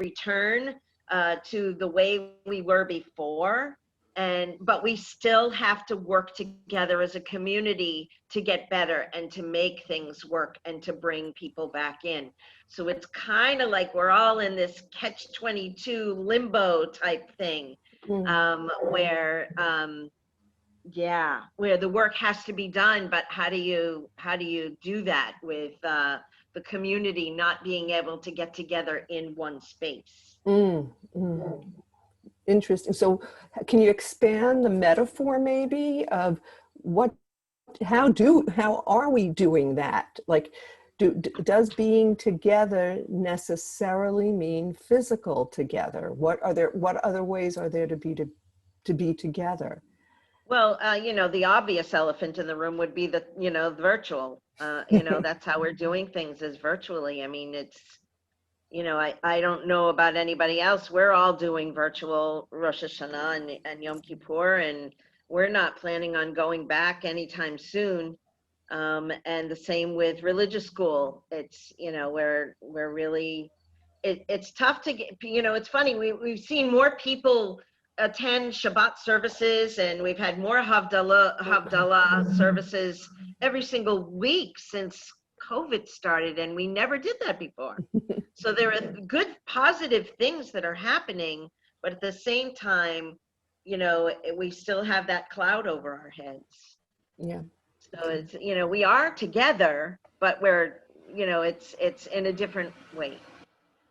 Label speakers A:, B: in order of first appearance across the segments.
A: return to the way we were before. But we still have to work together as a community to get better and to make things work and to bring people back in. So it's kind of like we're all in this catch-22 limbo type thing, where the work has to be done, but how do you do that with the community not being able to get together in one space?
B: Interesting. So can you expand the metaphor maybe of how are we doing that? Like, does being together necessarily mean physical together? What other ways are there to be together?
A: Well, the obvious elephant in the room would be the virtual. That's how we're doing things, is virtually. I mean, it's, I don't know about anybody else. We're all doing virtual Rosh Hashanah and Yom Kippur, and we're not planning on going back anytime soon. And the same with religious school. It's, we're really, it's tough to get, it's funny. We've seen more people attend Shabbat services, and we've had more Havdalah services every single week since COVID started, and we never did that before. So there are good, positive things that are happening, but at the same time, we still have that cloud over our heads.
B: Yeah.
A: So it's, we are together, but we're, it's in a different way.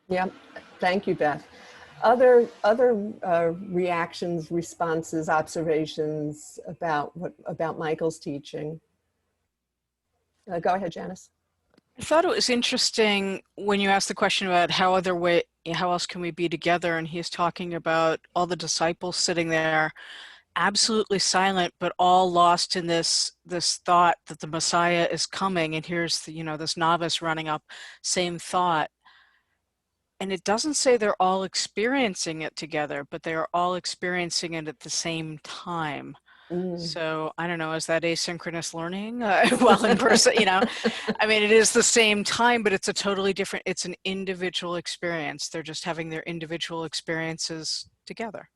B: Yeah. Thank you, Beth. Other reactions, responses, observations about Michael's teaching? Go ahead, Janice.
C: I thought it was interesting when you asked the question about how else can we be together, and he's talking about all the disciples sitting there absolutely silent, but all lost in this thought that the Messiah is coming, and here's this novice running up, same thought. And it doesn't say they're all experiencing it together, but they are all experiencing it at the same time. So I don't know, is that asynchronous learning? Well, in person, I mean, it is the same time, but it's a totally different, it's an individual experience. They're just having their individual experiences together.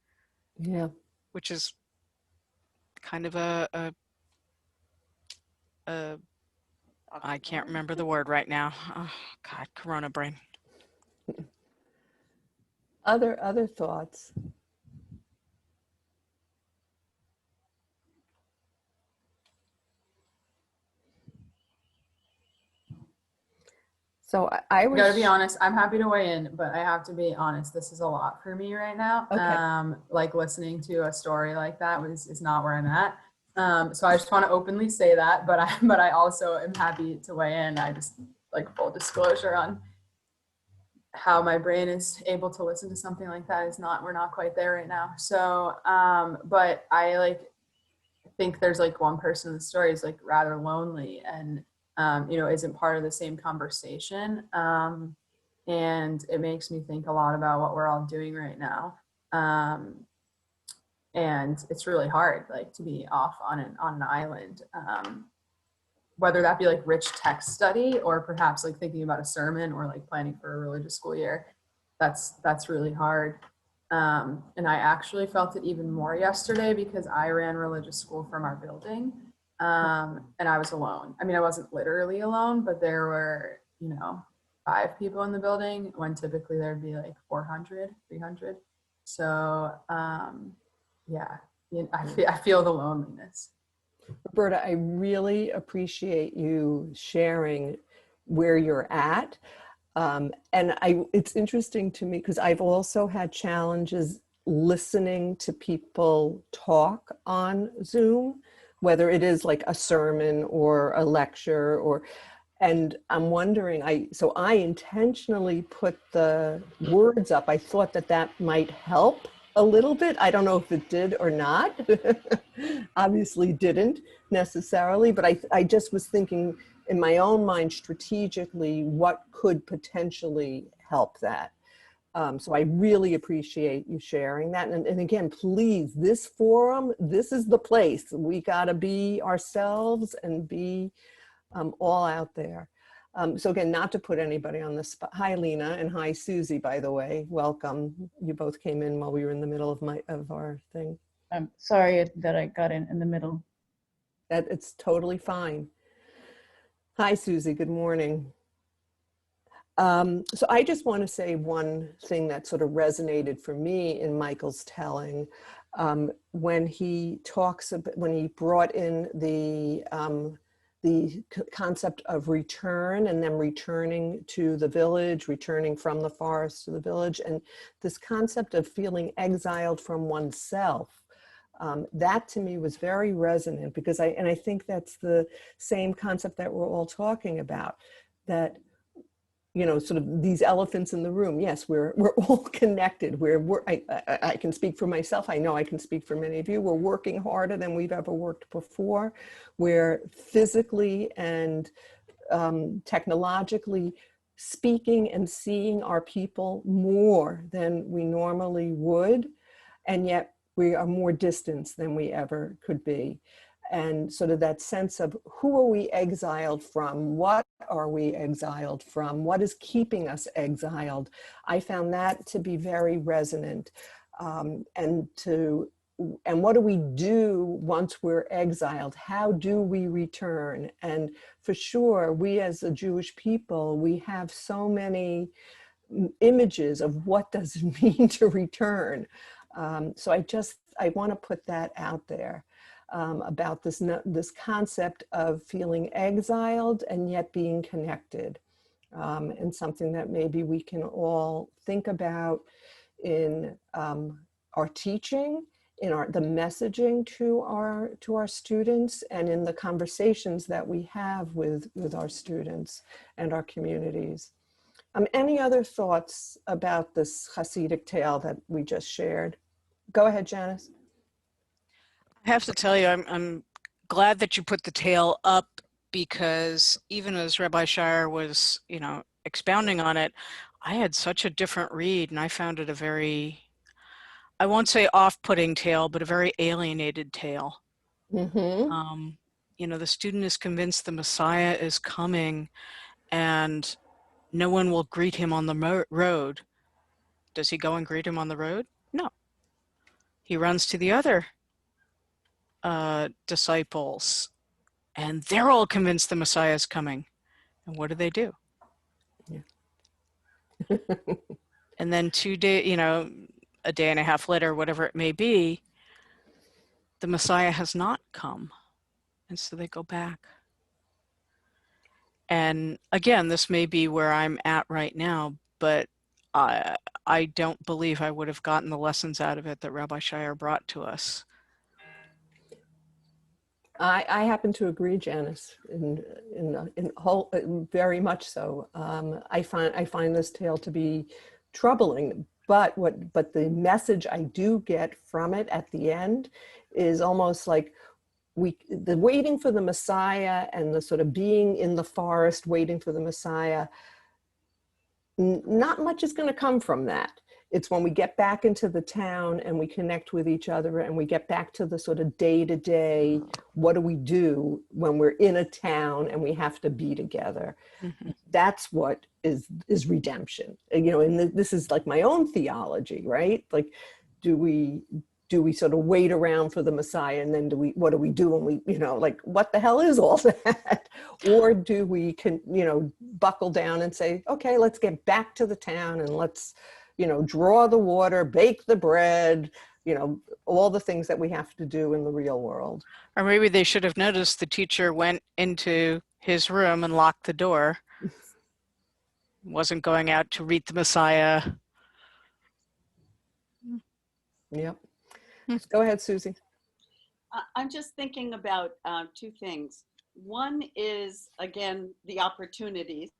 B: Yeah.
C: Which is kind of I can't remember the word right now. Oh God, Corona brain.
B: Other thoughts? So I was,
D: gotta be honest, I'm happy to weigh in, but I have to be honest, this is a lot for me right now.
B: Okay.
D: Like listening to a story like that is not where I'm at. So I just want to openly say that, but I also am happy to weigh in. I just, like, full disclosure on how my brain is able to listen to something like that we're not quite there right now. So, but I think there's one person in the story is rather lonely and, isn't part of the same conversation. And it makes me think a lot about what we're all doing right now. And it's really hard, to be off on an island, whether that be rich text study or perhaps thinking about a sermon or planning for a religious school year. That's really hard. And I actually felt it even more yesterday because I ran religious school from our building. And I was alone. I mean, I wasn't literally alone, but there were, 5 people in the building when typically there'd be 400, 300. So, yeah, I feel the loneliness.
B: Roberta, I really appreciate you sharing where you're at. And it's interesting to me because I've also had challenges listening to people talk on Zoom, whether it is a sermon or a lecture and I'm wondering, so I intentionally put the words up. I thought that might help a little bit. I don't know if it did or not. Obviously didn't necessarily, but I just was thinking in my own mind strategically, what could potentially help that. So I really appreciate you sharing that. And again, please, this forum, this is the place. We got to be ourselves and be all out there. So again, not to put anybody on the spot. Hi, Lena, and hi, Susie, by the way. Welcome. You both came in while we were in the middle of our thing.
E: I'm sorry that I got in the middle.
B: It's totally fine. Hi, Susie. Good morning. So I just want to say one thing that sort of resonated for me in Michael's telling, when he talks about, when he brought in the concept of return and then returning to the village, returning from the forest to the village, and this concept of feeling exiled from oneself. That to me was very resonant, because I think that's the same concept that we're all talking about, that, you know, sort of these elephants in the room. Yes, we're all connected. I can speak for myself. I know I can speak for many of you. We're working harder than we've ever worked before. We're physically and technologically speaking and seeing our people more than we normally would. And yet we are more distant than we ever could be. And sort of that sense of, who are we exiled from? What are we exiled from? What is keeping us exiled? I found that to be very resonant. And what do we do once we're exiled? How do we return? And for sure, we as a Jewish people, we have so many images of what does it mean to return. So I want to put that out there. About this concept of feeling exiled and yet being connected, and something that maybe we can all think about in our teaching, in the messaging to our students, and in the conversations that we have with our students and our communities. Any other thoughts about this Hasidic tale that we just shared? Go ahead, Janice.
C: I have to tell you, I'm glad that you put the tale up, because even as Rabbi Shire was, you know, expounding on it, I had such a different read, and I found it a very, I won't say off-putting tale, but a very alienated tale.
B: Mm-hmm.
C: You know, the student is convinced the Messiah is coming and no one will greet him on the road. Does he go and greet him on the road? No. He runs to the other disciples, and they're all convinced the Messiah is coming. And what do?
B: Yeah.
C: And then 2 days, you know, a day and a half later, whatever it may be, the Messiah has not come. And so they go back. And again, this may be where I'm at right now, but I don't believe I would have gotten the lessons out of it that Rabbi Shire brought to us.
B: I happen to agree, Janice, in whole, very much so. I find this tale to be troubling, but the message I do get from it at the end is almost like the waiting for the Messiah and the sort of being in the forest waiting for the Messiah. Not much is going to come from that. It's when we get back into the town and we connect with each other and we get back to the sort of day-to-day, what do we do when we're in a town and we have to be together? Mm-hmm. That's what is redemption. You know, and this is like my own theology, right? Like, do we sort of wait around for the Messiah, and then what do we do when we, you know, like, what the hell is all that? Or do we buckle down and say, okay, let's get back to the town and let's, you know, draw the water, bake the bread, you know, all the things that we have to do in the real world.
C: Or maybe they should have noticed the teacher went into his room and locked the door. Wasn't going out to meet the Messiah.
B: Yep. Go ahead, Susie.
F: I'm just thinking about two things. One is, again, the opportunities.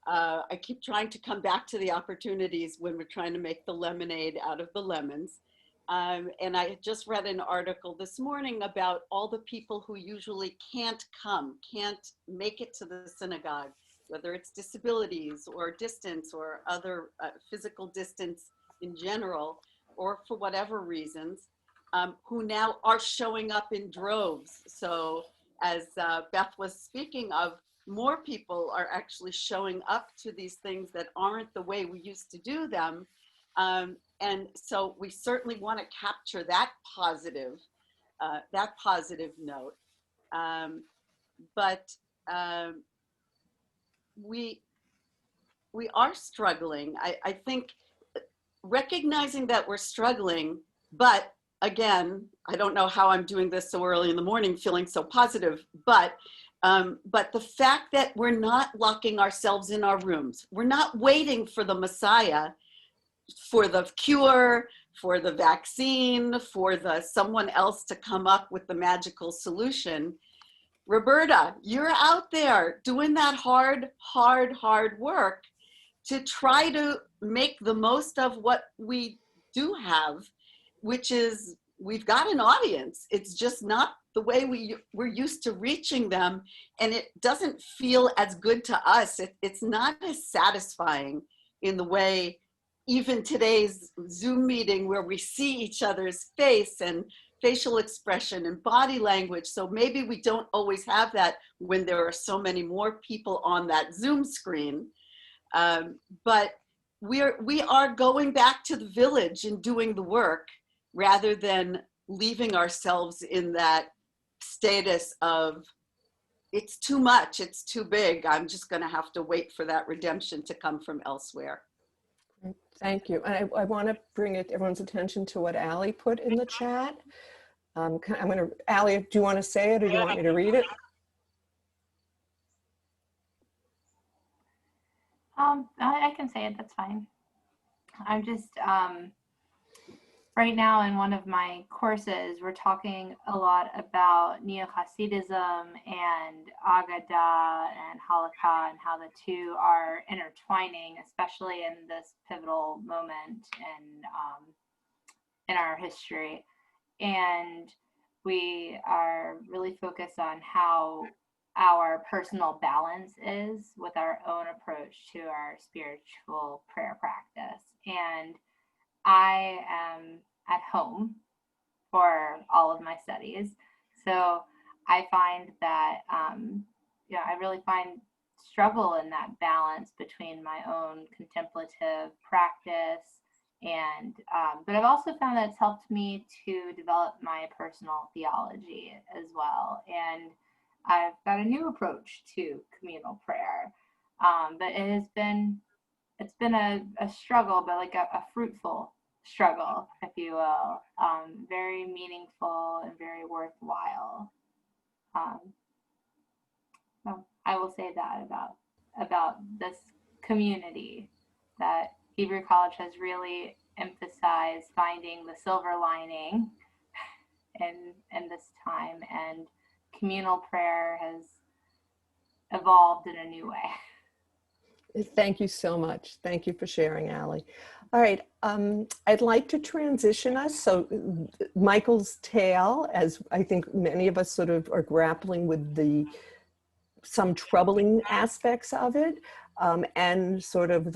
F: I keep trying to come back to the opportunities when we're trying to make the lemonade out of the lemons. And I just read an article this morning about all the people who usually can't make it to the synagogue, whether it's disabilities or distance or other physical distance in general, or for whatever reasons, who now are showing up in droves. So as Beth was speaking of, more people are actually showing up to these things that aren't the way we used to do them. And so we certainly want to capture that positive note. But we are struggling. I think recognizing that we're struggling, but again, I don't know how I'm doing this so early in the morning, feeling so positive, but the fact that we're not locking ourselves in our rooms, we're not waiting for the Messiah, for the cure, for the vaccine, for someone else to come up with the magical solution. Roberta, you're out there doing that hard work to try to make the most of what we do have, which is we've got an audience. It's just not the way we're used to reaching them, and it doesn't feel as good to us. It's not as satisfying in the way even today's Zoom meeting where we see each other's face and facial expression and body language. So maybe we don't always have that when there are so many more people on that Zoom screen. But we are going back to the village and doing the work rather than leaving ourselves in that status of it's too much, it's too big, I'm just going to have to wait for that redemption to come from elsewhere.
B: Thank you. And I want to bring everyone's attention to what Allie put in the chat. Allie, do you want to say it or do you want me to read it?
G: I can say it, that's fine. I'm just, right now in one of my courses, we're talking a lot about Neo-Hasidism and Agadah and Halakha and how the two are intertwining, especially in this pivotal moment in our history. And we are really focused on how our personal balance is with our own approach to our spiritual prayer practice. And I am at home for all of my studies. So I find that, I really find struggle in that balance between my own contemplative practice and, but I've also found that it's helped me to develop my personal theology as well. And I've got a new approach to communal prayer. But it's been a struggle, but like a fruitful struggle, if you will, very meaningful and very worthwhile. So I will say that about this community, that Hebrew College has really emphasized finding the silver lining in this time, and communal prayer has evolved in a new way.
B: Thank you so much. Thank you for sharing, Allie. All right, I'd like to transition us. So Michael's tale, as I think many of us sort of are grappling with some troubling aspects of it, and sort of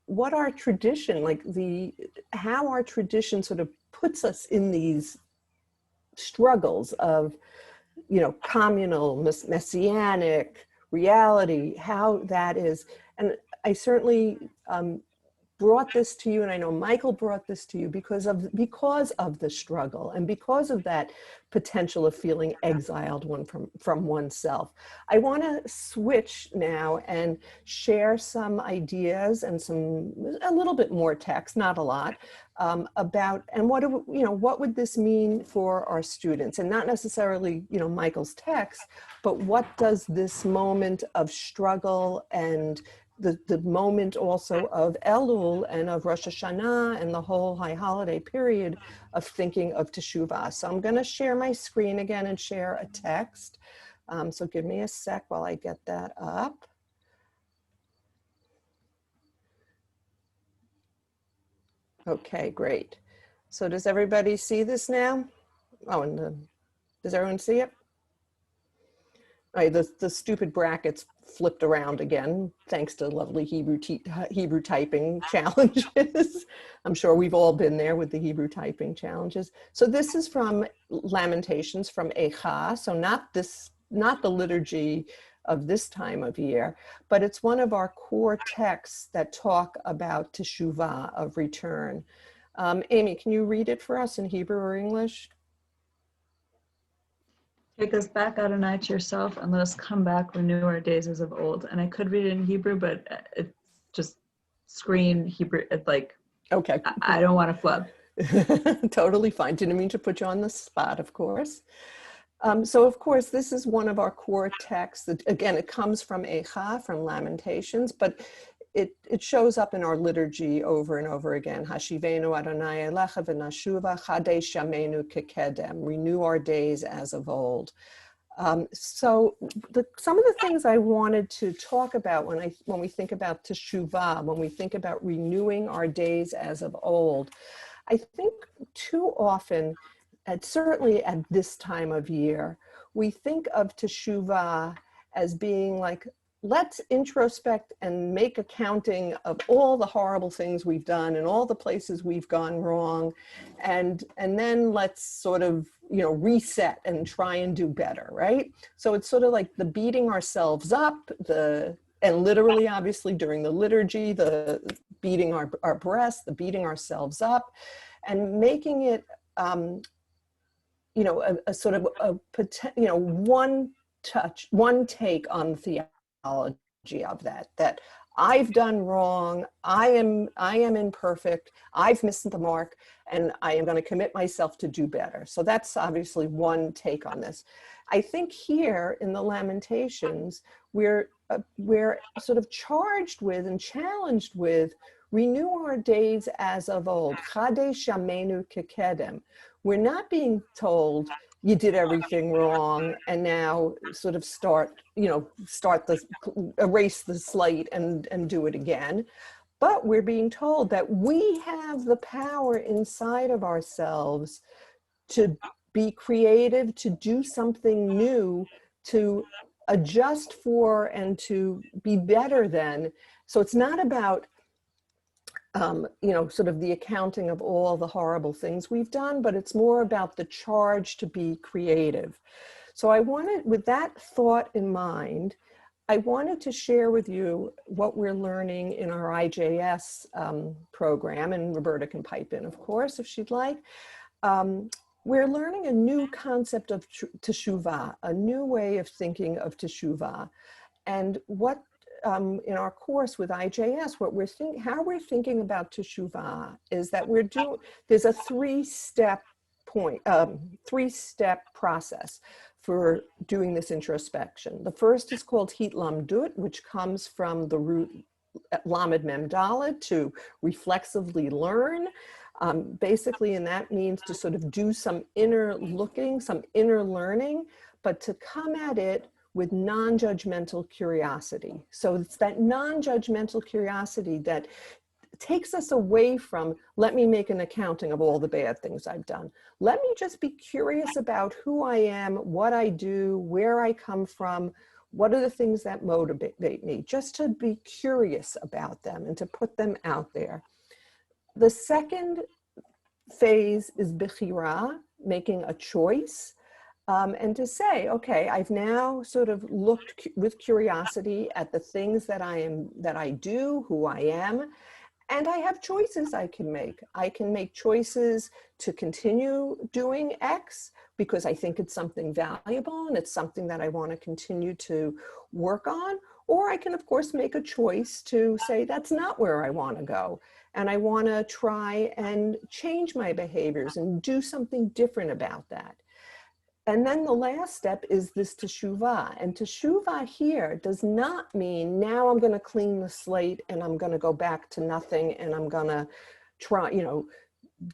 B: what our tradition, how our tradition sort of puts us in these struggles of, communal, messianic reality, how that is. And I certainly brought this to you, and I know Michael brought this to you because of the struggle and because of that potential of feeling exiled from oneself. I want to switch now and share some ideas and a little bit more text, not a lot, about, and what would this mean for our students, and not necessarily Michael's text, but what does this moment of struggle and the moment also of Elul and of Rosh Hashanah and the whole high holiday period of thinking of Teshuva. So I'm going to share my screen again and share a text. So give me a sec while I get that up. Okay, great. So does everybody see this now? Oh, and does everyone see it? All right, the stupid brackets flipped around again, thanks to lovely Hebrew typing challenges. I'm sure we've all been there with the Hebrew typing challenges. So this is from Lamentations, from Eicha, so not the liturgy of this time of year, but it's one of our core texts that talk about Teshuva, of return. Amy, can you read it for us in Hebrew or English?
E: Take us back, Adonai, to yourself, and let us come back, renew our days as of old. And I could read it in Hebrew, but it just screen Hebrew. It's like,
B: Okay.
E: I don't want to flub.
B: Totally fine. Didn't mean to put you on the spot, of course. So of course, this is one of our core texts. That, again, it comes from Eicha, from Lamentations, but it shows up in our liturgy over and over again. Hashivenu Adonai Elecha v'nashuva chadesh yamenu kekedem. Renew our days as of old. So some of the things I wanted to talk about when we think about Teshuvah, when we think about renewing our days as of old, I think too often, and certainly at this time of year, we think of Teshuvah as being like, let's introspect and make accounting of all the horrible things we've done and all the places we've gone wrong. And then let's sort of, reset and try and do better, right? So it's sort of like the beating ourselves up, and literally, obviously, during the liturgy, the beating our breasts, the beating ourselves up, and making it, a sort of one take on theology of that I've done wrong, I am imperfect, I've missed the mark, and I am going to commit myself to do better. So that's obviously one take on this. I think here in the Lamentations, we're sort of charged with and challenged with renew our days as of old. Chadesh yamenu kekedem. We're not being told you did everything wrong and now sort of erase the slate and do it again. But we're being told that we have the power inside of ourselves to be creative, to do something new, to adjust for and to be better than. So it's not about sort of the accounting of all the horrible things we've done, but it's more about the charge to be creative. So I wanted, with that thought in mind, I wanted to share with you what we're learning in our IJS program, and Roberta can pipe in, of course, if she'd like. We're learning a new concept of Teshuvah, a new way of thinking of Teshuvah. And what in our course with IJS, how we're thinking about Teshuvah is that there's a three-step process for doing this introspection. The first is called Hitlamdut, which comes from the root Lamed Mem Daled, to reflexively learn. Basically, and that means to sort of do some inner looking, some inner learning, but to come at it with non-judgmental curiosity. So it's that non-judgmental curiosity that takes us away from, let me make an accounting of all the bad things I've done. Let me just be curious about who I am, what I do, where I come from, what are the things that motivate me, just to be curious about them and to put them out there. The second phase is Bechira, making a choice. And to say, okay, I've now sort of looked with curiosity at the things that I do, who I am, and I have choices I can make. I can make choices to continue doing X because I think it's something valuable and it's something that I want to continue to work on. Or I can, of course, make a choice to say, that's not where I want to go. And I want to try and change my behaviors and do something different about that. And then the last step is this Teshuvah. And Teshuvah here does not mean now I'm going to clean the slate and I'm going to go back to nothing and I'm going to try,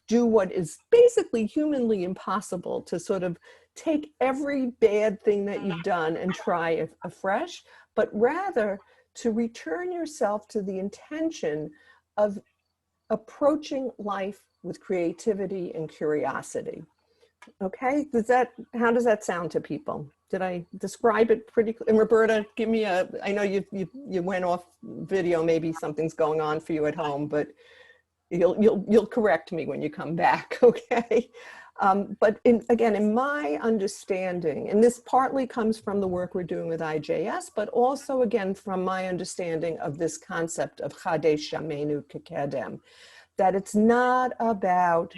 B: do what is basically humanly impossible, to sort of take every bad thing that you've done and try afresh, but rather to return yourself to the intention of approaching life with creativity and curiosity. Okay, how does that sound to people? Did I describe it pretty clear? And Roberta, give me I know you went off video, maybe something's going on for you at home, but You'll correct me when you come back, okay? But again, in my understanding, and this partly comes from the work we're doing with IJS, but also again from my understanding of this concept of Chadesh Yamenu Kekedem, that it's not about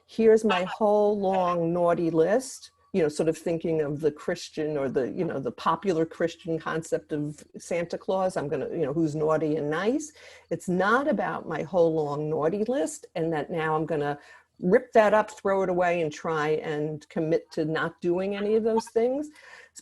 B: here's my whole long naughty list, sort of thinking of the Christian or the popular Christian concept of Santa Claus. I'm going to, who's naughty and nice. It's not about my whole long naughty list and that now I'm going to rip that up, throw it away, and try and commit to not doing any of those things.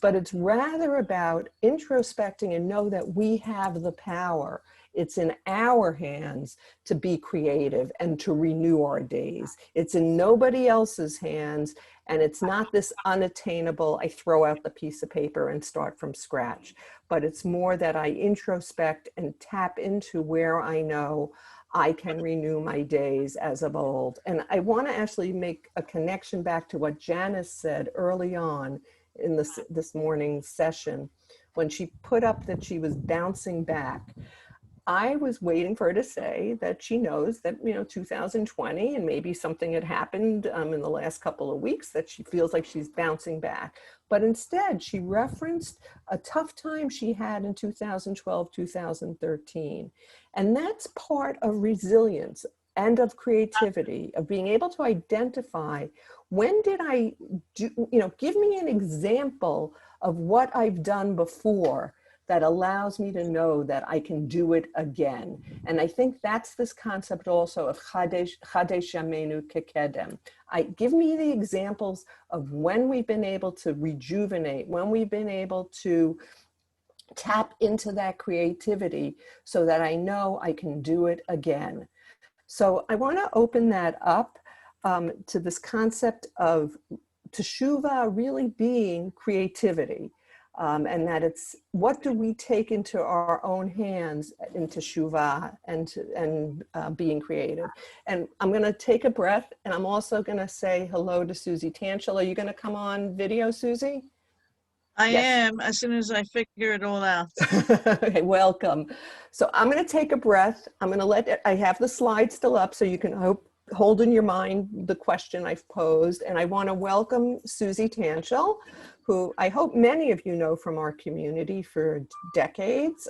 B: But it's rather about introspecting and know that we have the power. It's in our hands to be creative and to renew our days. It's in nobody else's hands, and it's not this unattainable, I throw out the piece of paper and start from scratch. But it's more that I introspect and tap into where I know I can renew my days as of old. And I want to actually make a connection back to what Janice said early on in this morning's session, when she put up that she was bouncing back. I was waiting for her to say that she knows that, 2020 and maybe something had happened in the last couple of weeks that she feels like she's bouncing back. But instead, she referenced a tough time she had in 2012, 2013. And that's part of resilience and of creativity, of being able to identify when did I do, give me an example of what I've done before that allows me to know that I can do it again. And I think that's this concept also of Chadesh Yamenu Kekedem. Give me the examples of when we've been able to rejuvenate, when we've been able to tap into that creativity so that I know I can do it again. So I want to open that up to this concept of Teshuva really being creativity. And that it's what do we take into our own hands in Teshuva and being creative. And I'm going to take a breath, and I'm also going to say hello to Susie Tanchal. Are you going to come on video, Susie?
H: I
B: Yes.
H: am, as soon as I figure it all out.
B: Okay, welcome. So I'm going to take a breath. I'm going to I have the slide still up so you can hold in your mind the question I've posed. And I want to welcome Susie Tanchal, who I hope many of you know from our community for decades.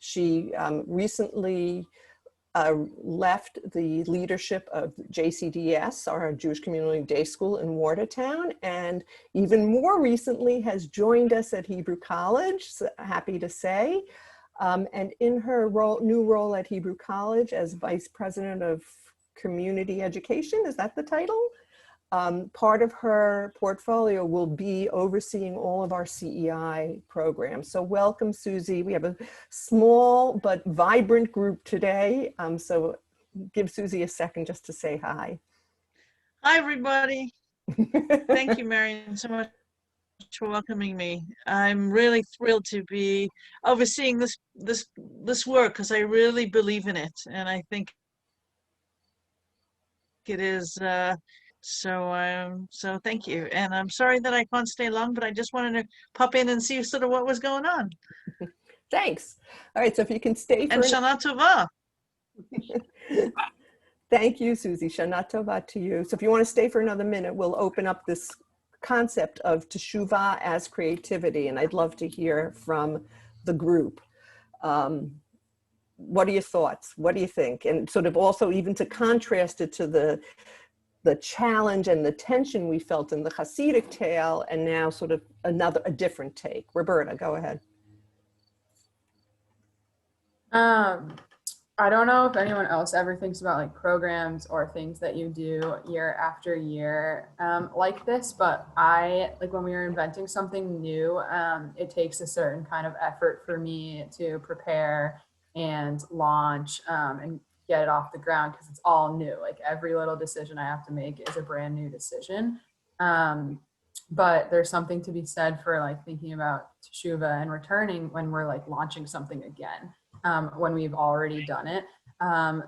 B: She recently left the leadership of JCDS, our Jewish Community Day School in Watertown, and even more recently has joined us at Hebrew College, so happy to say. And in her new role at Hebrew College as Vice President of Community Education, is that the title? Part of her portfolio will be overseeing all of our CEI programs. So welcome, Susie. We have a small but vibrant group today. So give Susie a second just to say hi.
H: Hi, everybody. Thank you, Marion, so much for welcoming me. I'm really thrilled to be overseeing this work because I really believe in it, and I think it is. So thank you. And I'm sorry that I can't stay long, but I just wanted to pop in and see sort of what was going on.
B: Thanks. All right, so if you can stay for—
H: And Shana Tova.
B: Thank you, Susie. Shana Tova to you. So if you want to stay for another minute, we'll open up this concept of Teshuva as creativity, and I'd love to hear from the group. What are your thoughts? What do you think? And sort of also even to contrast it to the challenge and the tension we felt in the Hasidic tale, and now sort of a different take. Roberta, go ahead.
D: I don't know if anyone else ever thinks about like programs or things that you do year after year like this, but like when we were inventing something new, it takes a certain kind of effort for me to prepare and launch and get it off the ground because it's all new. Like every little decision I have to make is a brand new decision. But there's something to be said for like thinking about Teshuva and returning when we're like launching something again, when we've already done it.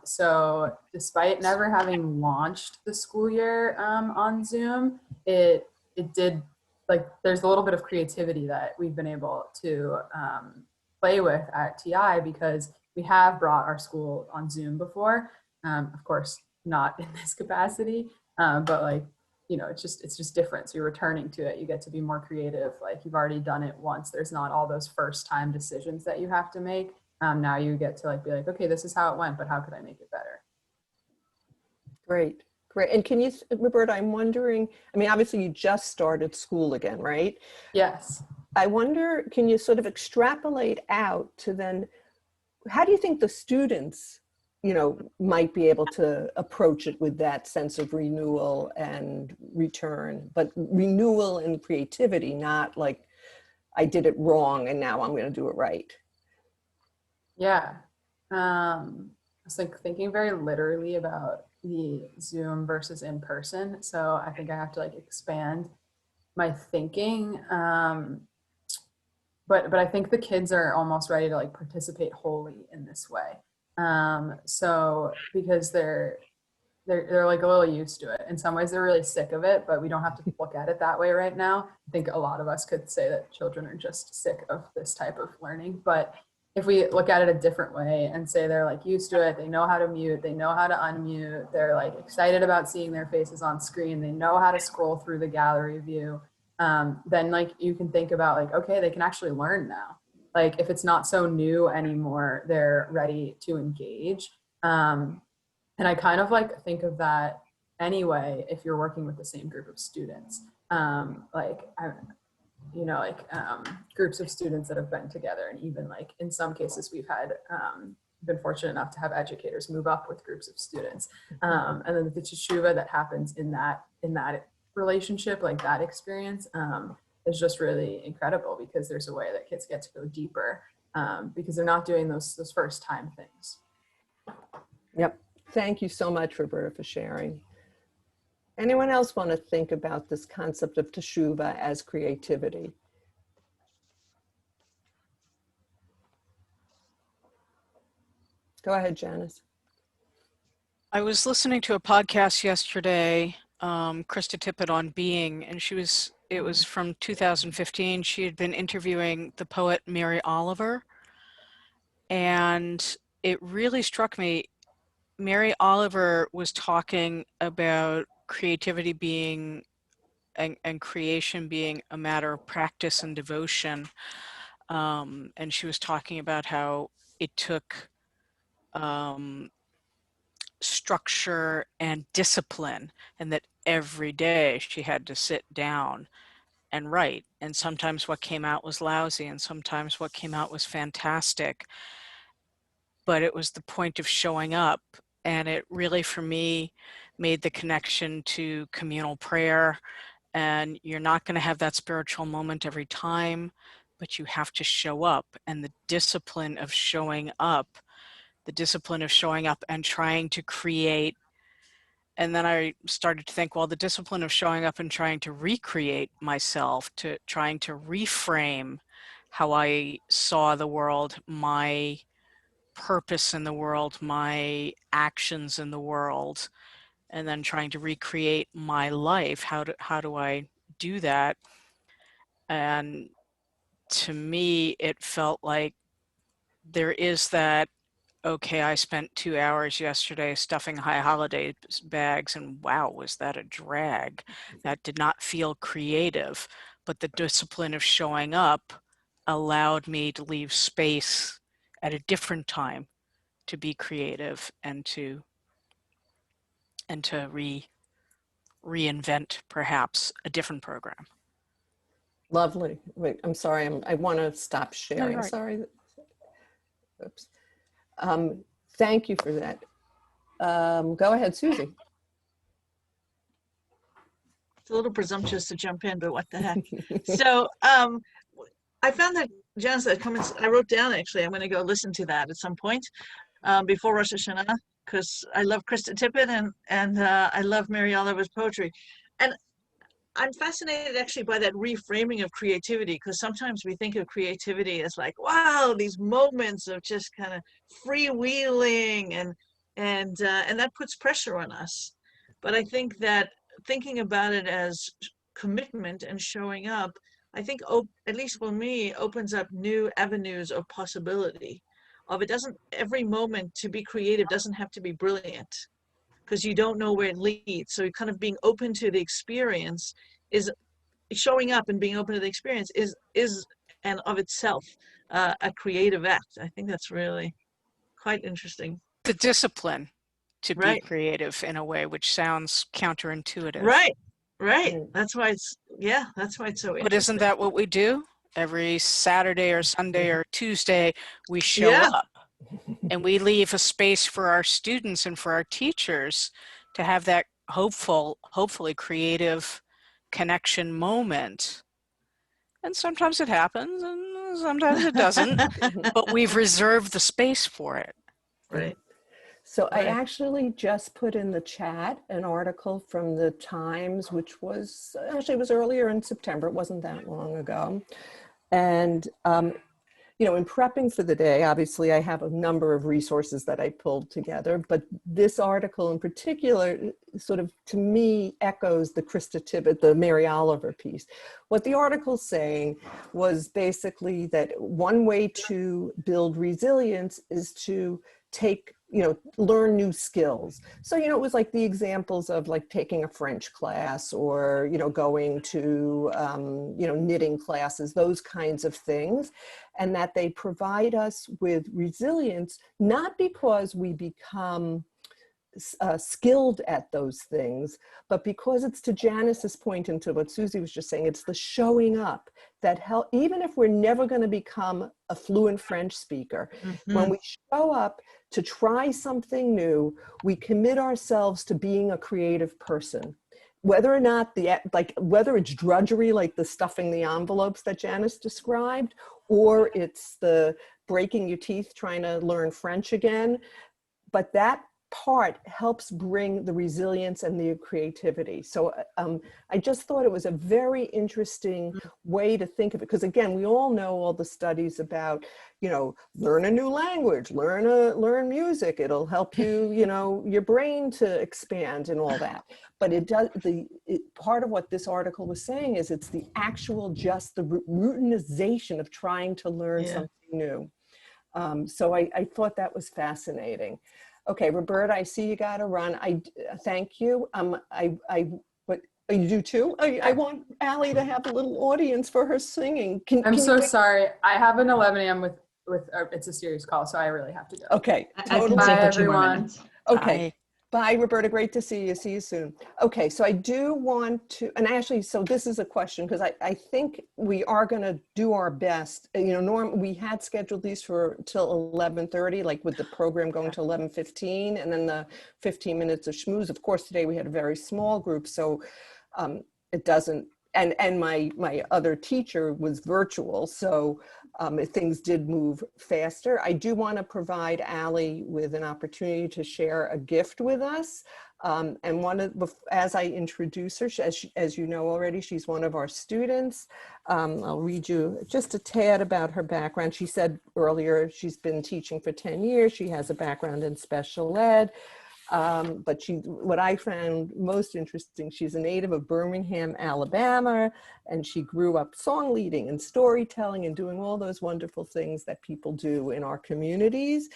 D: So despite never having launched the school year on Zoom, it did, like, there's a little bit of creativity that we've been able to play with at TI because we have brought our school on Zoom before. Of course, not in this capacity, but like, you know, it's just different. So you're returning to it. You get to be more creative. Like you've already done it once. There's not all those first time decisions that you have to make. Now you get to like be like, okay, this is how it went, but how could I make it better?
B: Great, great. And can you, Roberta, I'm wondering, I mean, obviously you just started school again, right?
D: Yes.
B: I wonder, can you sort of extrapolate out to then, how do you think the students, you know, might be able to approach it with that sense of renewal and return, but renewal and creativity, not like I did it wrong and now I'm going to do it right?
D: Yeah. I was like thinking very literally about the Zoom versus in person. So I think I have to like expand my thinking. But I think the kids are almost ready to like participate wholly in this way. So because they're like a little used to it. In some ways they're really sick of it, but we don't have to look at it that way right now. I think a lot of us could say that children are just sick of this type of learning. But if we look at it a different way and say they're like used to it, they know how to mute, they know how to unmute, they're like excited about seeing their faces on screen, they know how to scroll through the gallery view, then like you can think about like, okay, they can actually learn now. Like if it's not so new anymore, they're ready to engage. And I kind of like think of that anyway, if you're working with the same group of students, groups of students that have been together. And even like in some cases we've had, been fortunate enough to have educators move up with groups of students. And then the teshuva that happens in that relationship, like that experience, is just really incredible because there's a way that kids get to go deeper because they're not doing those first time things.
B: Yep. Thank you so much, Roberta, for sharing. Anyone else want to think about this concept of teshuva as creativity? Go ahead, Janice.
C: I was listening to a podcast yesterday, Krista Tippett on being, and it was from 2015. She had been interviewing the poet Mary Oliver, and it really struck me. Mary Oliver was talking about creativity being and creation being a matter of practice and devotion. And she was talking about how it took structure and discipline, and that every day she had to sit down and write. And sometimes what came out was lousy, and sometimes what came out was fantastic. But it was the point of showing up. And it really, for me, made the connection to communal prayer. And you're not going to have that spiritual moment every time, but you have to show up. And the discipline of showing up and trying to create. And then I started to think, well, the discipline of showing up and trying to recreate myself, to trying to reframe how I saw the world, my purpose in the world, my actions in the world, and then trying to recreate my life. How do I do that? And to me, it felt like there is that, okay, I spent 2 hours yesterday stuffing high holiday bags, and wow, was that a drag. That did not feel creative, but the discipline of showing up allowed me to leave space at a different time to be creative and to reinvent perhaps a different program.
B: Lovely. Wait, I'm sorry. I want to stop sharing.
C: right.
B: Sorry. Oops. Thank you for that. Go ahead, Susie.
H: It's a little presumptuous to jump in, but what the heck. So I found that Janice comments, I wrote down actually, I'm going to go listen to that at some point before Rosh Hashanah, because I love Krista Tippett and I love Mary Oliver's poetry. And I'm fascinated actually by that reframing of creativity, because sometimes we think of creativity as like, wow, these moments of just kind of freewheeling and that puts pressure on us. But I think that thinking about it as commitment and showing up, I think, at least for me, opens up new avenues of possibility of it doesn't, every moment to be creative doesn't have to be brilliant, because you don't know where it leads. So kind of being open to the experience is showing up, and being open to the experience is and of itself a creative act. I think that's really quite interesting.
C: The discipline to be
H: Right.
C: creative in a way, which sounds counterintuitive.
H: Right. Right.
B: Mm.
H: That's why it's so
C: But isn't
H: interesting.
C: that what we do? Every Saturday or Sunday or Tuesday, we show
H: Yeah.
C: up and we leave a space for our students and for our teachers to have that hopefully creative connection moment. And sometimes it happens and sometimes it doesn't, but we've reserved the space for it.
H: Right.
B: So I
H: Right.
B: actually just put in the chat an article from the Times, which was actually, it was earlier in September. It wasn't that long ago. And, you know, in prepping for the day, obviously I have a number of resources that I pulled together, but this article in particular sort of, to me, echoes the Krista Tippett, the Mary Oliver piece. What the article's saying was basically that one way to build resilience is to take, you know, learn new skills. So, you know, it was like the examples of like taking a French class or, you know, going to, you know, knitting classes, those kinds of things. And that they provide us with resilience, not because we become skilled at those things, but because it's, to Janice's point and to what Susie was just saying, it's the showing up that help, even if we're never going to become a fluent French speaker, when we show up to try something new, we commit ourselves to being a creative person. Whether or not whether it's drudgery, like the stuffing the envelopes that Janice described, or it's the breaking your teeth trying to learn French again, but that part helps bring the resilience and the creativity. So I just thought it was a very interesting way to think of it, because again, we all know all the studies about, you know, learn a new language, learn music, it'll help you, you know, your brain to expand and all that. But it does, part of what this article was saying is it's the actual, just the routinization of trying to learn something new. So I thought that was fascinating. Okay, Roberta, I see you got to run. I thank you. But you do too? I want Allie to have a little audience for her singing.
D: I'm so sorry. I have an 11 a.m. with it's a serious call, so I really have to go.
B: Okay,
E: I can
B: totally.
E: sing
D: Bye,
E: for 2 more
D: everyone.
E: minutes.
B: Okay. Bye, Roberta. Great to see you. See you soon. Okay, so I do want to, and actually, so this is a question, because I think we are going to do our best. You know, we had scheduled these for till 11:30, like with the program going to 11:15, and then the 15 minutes of schmooze. Of course, today we had a very small group, so it doesn't, and my other teacher was virtual, so things did move faster. I do want to provide Allie with an opportunity to share a gift with us. And as I introduce her, as you know already, she's one of our students. I'll read you just a tad about her background. She said earlier she's been teaching for 10 years. She has a background in special ed. But what I found most interesting, she's a native of Birmingham, Alabama, and she grew up song leading and storytelling and doing all those wonderful things that people do in our communities.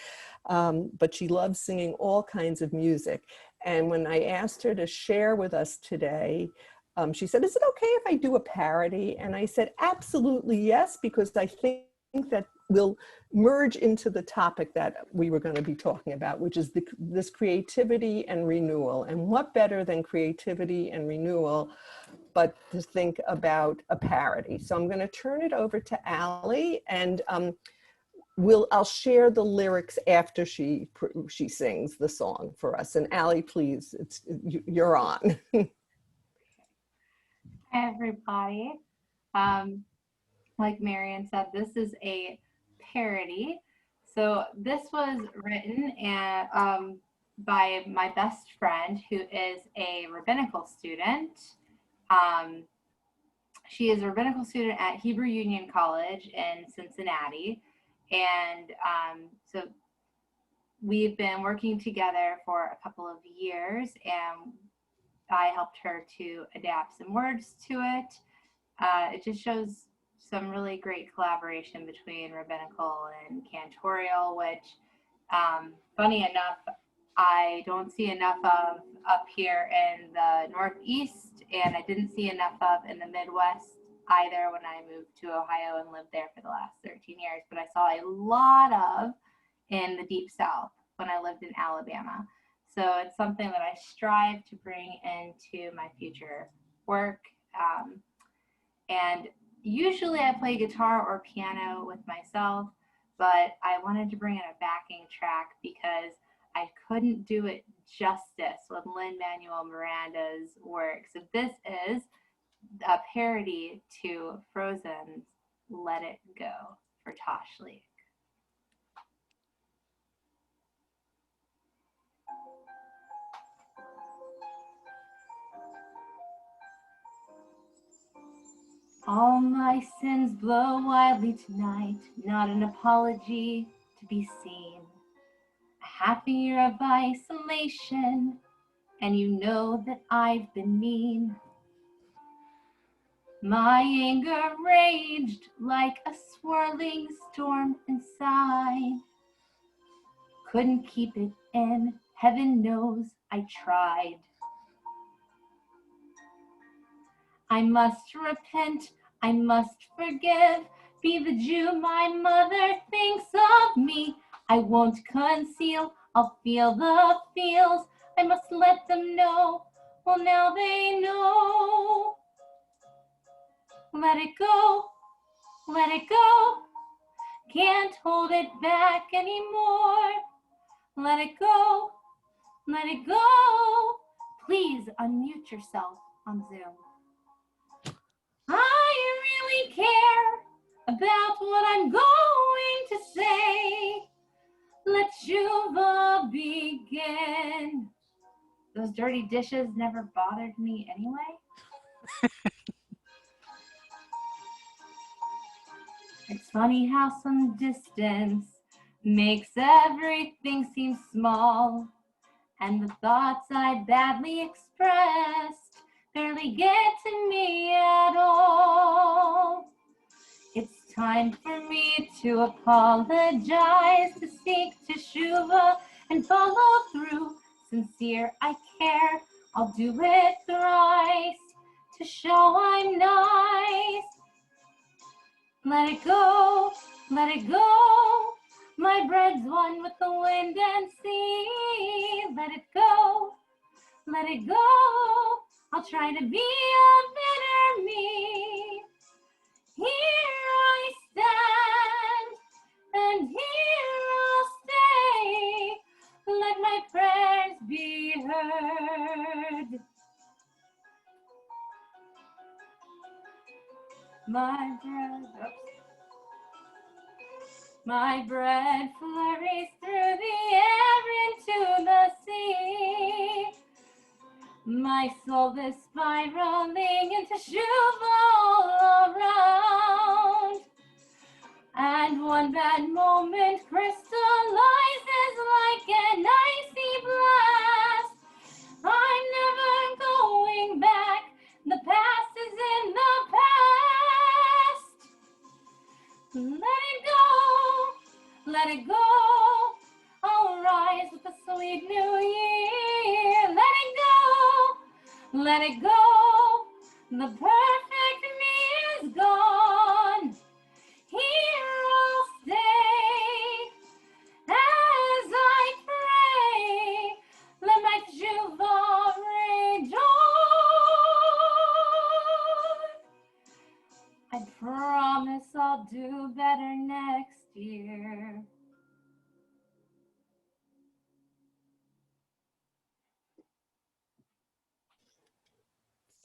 B: But she loves singing all kinds of music. And when I asked her to share with us today, she said, "Is it okay if I do a parody?" And I said, "Absolutely yes," because I think that will merge into the topic that we were going to be talking about, which is this creativity and renewal. And what better than creativity and renewal, but to think about a parody. So I'm going to turn it over to Allie, and I'll share the lyrics after she sings the song for us. And Allie, please, you're on.
G: Hi, everybody. Like Marian said, this is a parody. So this was written by my best friend, who is a rabbinical student. She is a rabbinical student at Hebrew Union College in Cincinnati. And so we've been working together for a couple of years, and I helped her to adapt some words to it. It just shows some really great collaboration between rabbinical and cantorial, which, funny enough, I don't see enough of up here in the Northeast, and I didn't see enough of in the Midwest either when I moved to Ohio and lived there for the last 13 years, but I saw a lot of in the Deep South when I lived in Alabama. So it's something that I strive to bring into my future work. And usually I play guitar or piano with myself, but I wanted to bring in a backing track because I couldn't do it justice with Lin-Manuel Miranda's work. So this is a parody to Frozen's Let It Go for Tosh Lee. All my sins blow wildly tonight, not an apology to be seen. A half a year of isolation, and you know that I've been mean. My anger raged like a swirling storm inside. Couldn't keep it in, heaven knows I tried. I must repent, I must forgive, be the Jew my mother thinks of me. I won't conceal, I'll feel the feels, I must let them know, well now they know. Let it go, let it go, can't hold it back anymore. Let it go, let it go, please unmute yourself on Zoom. I really care about what I'm going to say. Let Teshuva begin. Those dirty dishes never bothered me anyway. It's funny how some distance makes everything seem small, and the thoughts I badly expressed barely get to me at all. It's time for me to apologize, to seek Teshuva and follow through. Sincere I care, I'll do it thrice to show I'm nice. Let it go, let it go. My bread's one with the wind and sea. Let it go, let it go. I'll try to be a better me. Here I stand, and here I'll stay. Let my prayers be heard. My bread flurries through the air into the sea. My soul is spiraling into Teshuva all around. And one bad moment crystallizes like an icy blast. I'm never going back. The past is in the past. Let it go, let it go. I'll rise with a sweet new year. Let it go, let it go. The perfect me is gone. Here I'll stay as I pray. Let my Teshuva rage on. I promise I'll do better next year.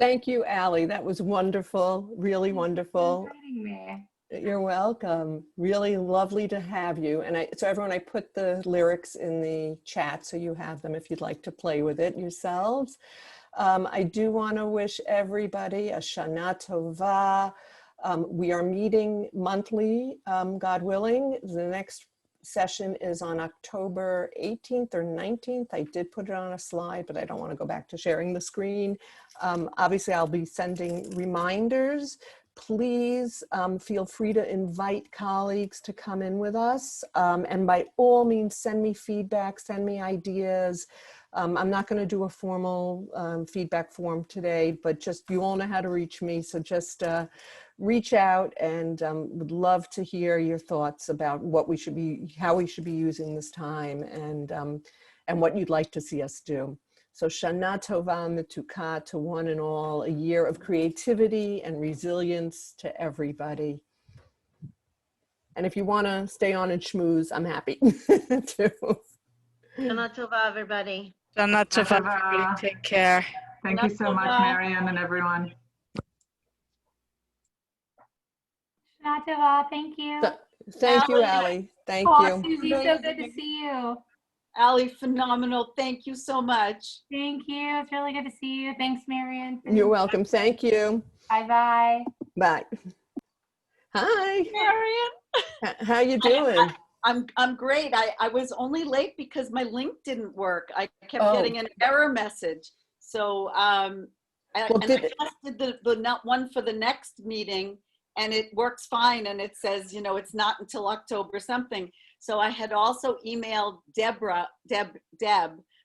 B: Thank you, Allie. That was wonderful, really wonderful.
G: Thanks for inviting me.
B: You're welcome. Really lovely to have you. And so everyone, I put the lyrics in the chat so you have them if you'd like to play with it yourselves. I do want to wish everybody a Shana Tova. We are meeting monthly, God willing. The next session is on October 18th or 19th. I did put it on a slide, but I don't want to go back to sharing the screen. Obviously, I'll be sending reminders, Please feel free to invite colleagues to come in with us. And by all means, send me feedback, send me ideas. I'm not going to do a formal feedback form today, but just you all know how to reach me. So just reach out, and would love to hear your thoughts about what we should be, how we should be using this time, and what you'd like to see us do. So Shana Tova Mituka to one and all, a year of creativity and resilience to everybody. And if you want to stay on and schmooze, I'm happy too.
A: Shana Tova, everybody.
C: Shana Tova,
E: Tova.
C: everybody. Take care.
E: Thank you so much, Marianne and everyone.
G: Shana Tova, thank you.
B: Thank you,
F: Allie.
B: Allie. Thank
G: Oh,
B: you.
G: Susie, so good to see you.
F: Allie, phenomenal. Thank you so much.
G: Thank you. It's really good to see you. Thanks, Marianne.
B: You're welcome. Thank you.
G: Bye-bye.
B: Bye. Hi.
F: Marion.
B: How you doing?
F: I'm great. I was only late because my link didn't work. I kept
B: Oh.
F: getting an error message. So I tested the one for the next meeting, and it works fine. And it says, you know, it's not until October something. So I had also emailed Deb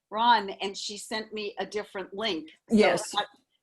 F: Ron, and she sent me a different link. So
B: Yes.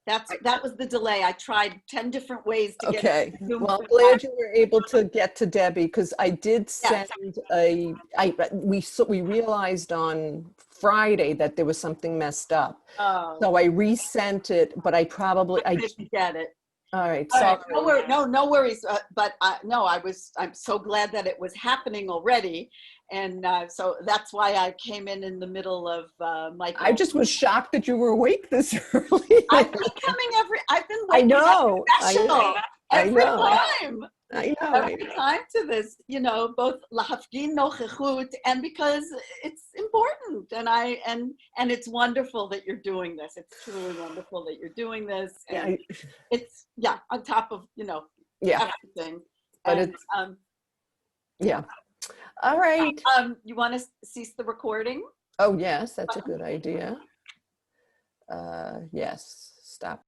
F: that was the delay. I tried 10 different ways to get
B: Okay.
F: Zoom.
B: Well, I'm glad you were able to get to Debbie, because I did send we realized on Friday that there was something messed up.
F: Oh,
B: So I resent it, but I
F: didn't get it.
B: all right.
F: All
B: Sorry.
F: right, no worries. But I'm so glad that it was happening already, and so that's why I came in the middle of Michael.
B: I just was shocked that you were awake this early.
F: I've been coming I've been
B: I
F: waking
B: know.
F: up special every time.
B: I know.
F: Every time to this, you know, both lahafgin nochechut, and because it's important, and it's wonderful that you're doing this. It's truly wonderful that you're doing this, and it's on top of, you know, everything.
B: But
F: and,
B: yeah. All right.
F: You want to cease the recording?
B: Oh yes, that's a good idea. Yes. Stop.